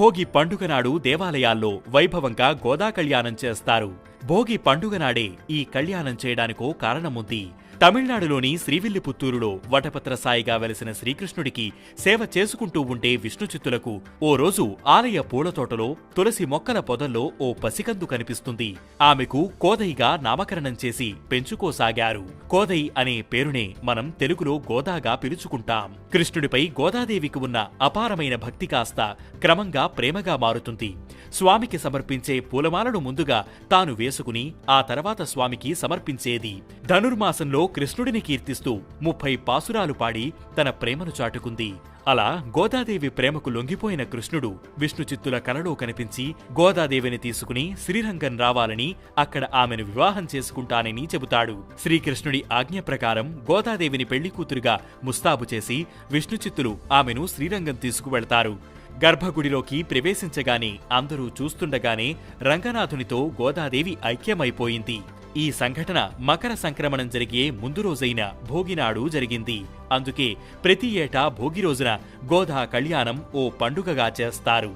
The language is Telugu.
భోగి పండుగ నాడు దేవాలయాల్లో వైభవంగా గోదా కళ్యాణం చేస్తారు. భోగి పండుగ నాడే ఈ కళ్యాణం చేయడానికో కారణముంది. తమిళనాడులోని శ్రీవిల్లిపుత్తూరులో వటపత్ర సాయిగా వెలసిన శ్రీకృష్ణుడికి సేవ చేసుకుంటూ ఉండే విష్ణుచిత్తులకు ఓ రోజు ఆలయ పూలతోటలో తులసి మొక్కల పొదల్లో ఓ పసికందు కనిపిస్తుంది. ఆమెకు కోదయిగా నామకరణం చేసి పెంచుకోసాగారు. కోదై అనే పేరునే మనం తెలుగులో గోదాగా పిలుచుకుంటాం. కృష్ణుడిపై గోదాదేవికి ఉన్న అపారమైన భక్తి కాస్త క్రమంగా ప్రేమగా మారుతుంది. స్వామికి సమర్పించే పూలమాలను ముందుగా తాను వేసుకుని ఆ తర్వాత స్వామికి సమర్పించేది. ధనుర్మాసంలో కృష్ణుడిని కీర్తిస్తూ 30 పాసురాలు పాడి తన ప్రేమను చాటుకుంది. అలా గోదాదేవి ప్రేమకు లొంగిపోయిన కృష్ణుడు విష్ణుచిత్తుల కలలో కనిపించి గోదాదేవిని తీసుకుని శ్రీరంగం రావాలని, అక్కడ ఆమెను వివాహం చేసుకుంటానని చెబుతాడు. శ్రీకృష్ణుడి ఆజ్ఞ ప్రకారం గోదాదేవిని పెళ్లి కూతురుగా ముస్తాబు చేసి విష్ణుచిత్తులు ఆమెను శ్రీరంగం తీసుకువెళ్తారు. గర్భగుడిలోకి ప్రవేశించగానే అందరూ చూస్తుండగానే రంగనాథునితో గోదాదేవి ఐక్యమైపోయింది. ఈ సంఘటన మకర సంక్రమణం జరిగే ముందు రోజైన భోగినాడు జరిగింది. అందుకే ప్రతి ఏటా భోగి రోజున గోదా కళ్యాణం ఓ పండుగగా చేస్తారు.